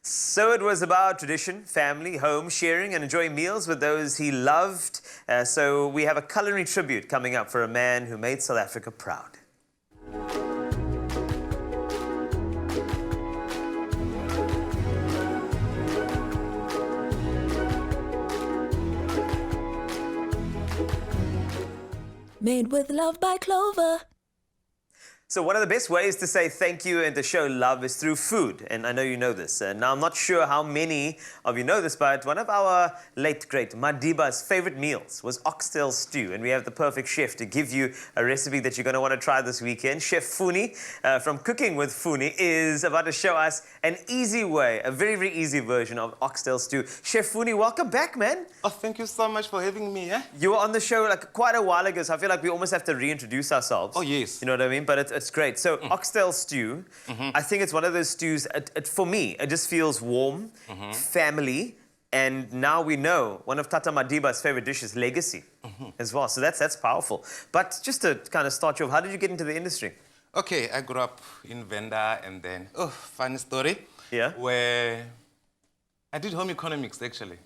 So it was about tradition, family, home, sharing and enjoying meals with those he loved. So we have a culinary tribute coming up for a man who made South Africa proud. Made with love by Clover. So one of the best ways to say thank you and to show love is through food. And I know you know this. Now, I'm not sure how many of you know this, but one of our late, great Madiba's favorite meals was oxtail stew. And we have the perfect chef to give you a recipe that you're going to want to try this weekend. Chef Funi from Cooking with Funi is about to show us an easy way, a very, very easy version of oxtail stew. Chef Funi, welcome back, man. Oh, thank you so much for having me, You were on the show like quite a while ago, so I feel like we almost have to reintroduce ourselves. Oh, yes. You know what I mean? But it's great. So oxtail stew, I think it's one of those stews, for me, it just feels warm, family, and now we know one of Tata Madiba's favorite dishes, legacy, as well. So that's powerful. But just to kind of start you off, how did you get into the industry? Okay, I grew up in Venda and then, funny story. Yeah? Where I did home economics, actually.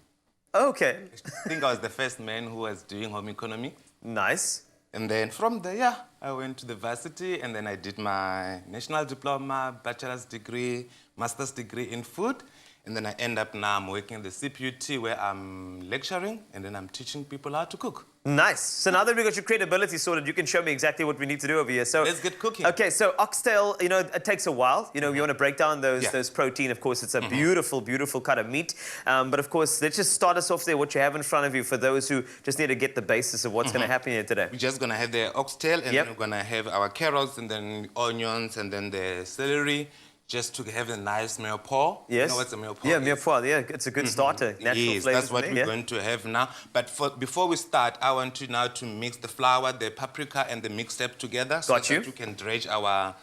Okay. I think I was the first man who was doing home economics. Nice. And then from there, I went to the varsity and then I did my national diploma, bachelor's degree, master's degree in food. And then I end up now, I'm working at the CPUT where I'm lecturing and then I'm teaching people how to cook. Nice. So now that we got your credibility sorted, you can show me exactly what we need to do over here. So let's get cooking. Okay, so oxtail, you know, it takes a while. You know, you want to break down those protein. Of course, it's a beautiful, beautiful cut of meat. But of course, let's just start us off there, what you have in front of you for those who just need to get the basis of what's going to happen here today. We're just going to have the oxtail and then we're going to have our carrots and then onions and then the celery. Just to have a nice mirepoix. Yes. You know what's a mirepoix? Yeah, mirepoix. Yeah, it's a good starter. Natural yes, flavors. That's what we're going to have now. But before we start, I want you now to mix the flour, the paprika, and the mixed up together. So that you can dredge our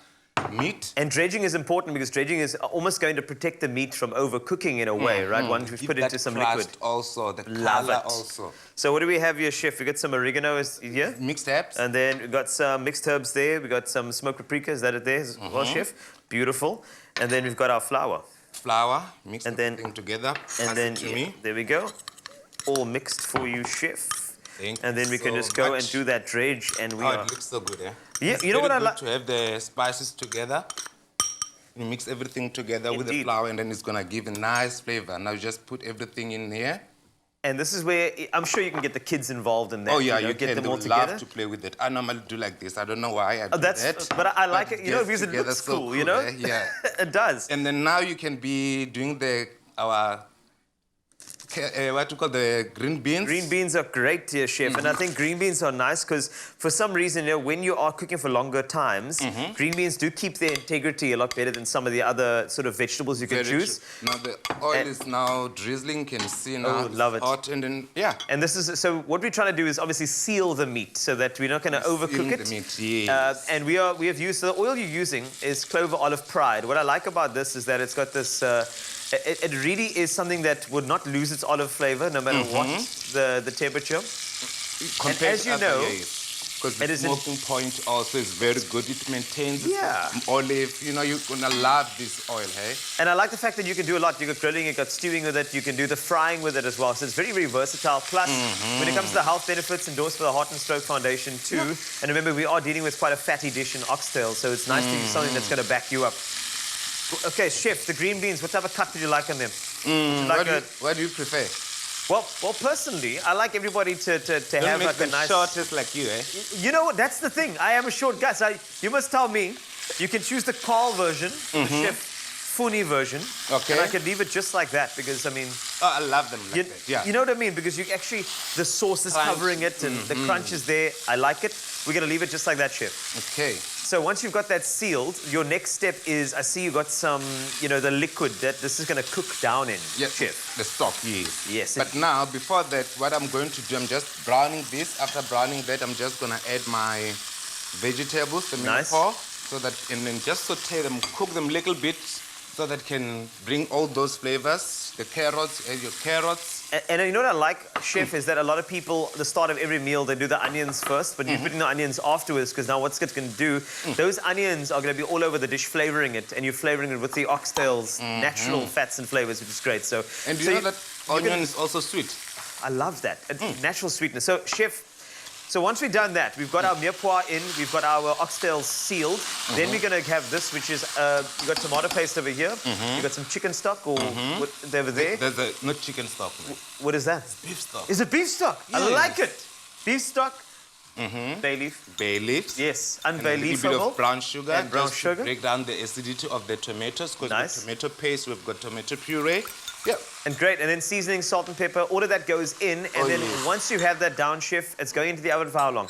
meat. And dredging is important because dredging is almost going to protect the meat from overcooking in a way, right? Once we put it into some liquid. Also, the color also. So what do we have here, Chef? We got some oregano here. Mixed herbs. And then we got some mixed herbs there. We got some smoked paprika. Is that it there as well, Chef? Beautiful. And then we've got our flour. Flour, mix everything together. And then, there we go. All mixed for you, Chef. And then we can just go and do that dredge, and it looks so good, Yeah, you know what I like? To have the spices together. You mix everything together with the flour, and then it's gonna give a nice flavor. Now just put everything in here. And this is where I'm sure you can get the kids involved in that. Oh yeah, you get them all together. Love to play with it. I normally do like this. I don't know why I do that. But I like it. You know, because it looks cool. You know. Yeah. It does. And then now you can be doing what you call the green beans. Green beans are great here, Chef. And I think green beans are nice because for some reason, you know, when you are cooking for longer times, green beans do keep their integrity a lot better than some of the other sort of vegetables you can choose. Now the oil is now drizzling. Can you see now? Oh, love it. Hot and then, And this is, so what we're trying to do is obviously seal the meat so that we're not going to overcook it. The meat, yes. And we have used, so the oil you're using is Clover Olive Pride. What I like about this is that it's got this, it really is something that would not lose its olive flavor no matter what the temperature. And as you know, because the smoking point also is very good. It maintains olive. You know, you're gonna love this oil, hey? And I like the fact that you can do a lot. You got grilling, you got stewing with it, you can do the frying with it as well. So it's very, very versatile. Plus, when it comes to the health benefits, endorsed by the Heart and Stroke Foundation too. And remember, we are dealing with quite a fatty dish in oxtail, so it's nice to use something that's going to back you up. Okay, Chef, the green beans, what type of cut would you like on them? What do you prefer? Well, personally, I like everybody to have like a nice... shortest like you, eh? You know what? That's the thing. I am a short guy, so you must tell me. You can choose the Carl version, the Chef Funi version. Okay. And I can leave it just like that because, I mean... Oh, I love them like that, yeah. You know what I mean? Because you actually, the sauce is covering it and the crunch is there. I like it. We're going to leave it just like that, Chef. Okay. So once you've got that sealed, your next step is, I see you got some, you know, the liquid that this is going to cook down in, Chef. The stock, yes. Yes. But now, before that, what I'm going to do, I'm just browning this. After browning that, I'm just going to add my vegetables, the mirepoix, so that, and then just saute them, cook them a little bit so that can bring all those flavors. The carrots, add your carrots. And you know what I like, Chef, is that a lot of people, at the start of every meal, they do the onions first, but you put in the onions afterwards, because now what's it going to do, those onions are going to be all over the dish flavoring it, and you're flavoring it with the oxtail's natural fats and flavors, which is great. So, And do you know that onion is also sweet? I love that. Natural sweetness. So, Chef, so once we've done that, we've got our mirepoix in, we've got our oxtail sealed. Then we're going to have this, which is, you've got tomato paste over here. You've got some chicken stock or what, over there. There's not chicken stock. What is that? Beef stock. Is it beef stock? I like it. Beef stock. Bay leaf. Bay leaves. Yes, And a little bit of brown sugar. And brown just sugar. To break down the acidity of the tomatoes. Because Nice. with tomato paste, we've got tomato puree. Yeah. And great. And then seasoning, salt and pepper, all of that goes in. And then yes. once you have that down, Chef, it's going into the oven for how long?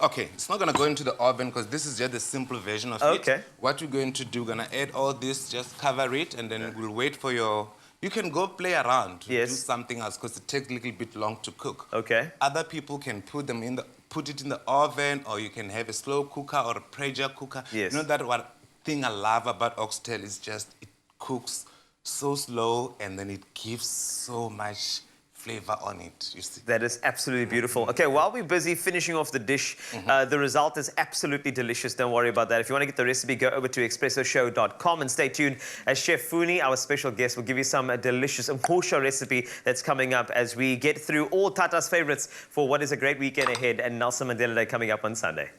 Okay, it's not gonna go into the oven because this is just the simple version of Okay. it. What we're going to do, gonna add all this, just cover it, and then we'll wait for your. You can go play around, Yes. do something else because it takes a little bit long to cook. Okay. Other people can put it in the oven, or you can have a slow cooker or a pressure cooker. Yes. You know that one thing I love about oxtail is just it cooks so slow, and then it gives so much flavor on it, you see. That is absolutely beautiful. Okay, while we're busy finishing off the dish, the result is absolutely delicious. Don't worry about that. If you want to get the recipe, go over to expressoshow.com and stay tuned as Chef Funi, our special guest, will give you some delicious umkosha recipe that's coming up as we get through all Tata's favorites for what is a great weekend ahead and Nelson Mandela Day coming up on Sunday.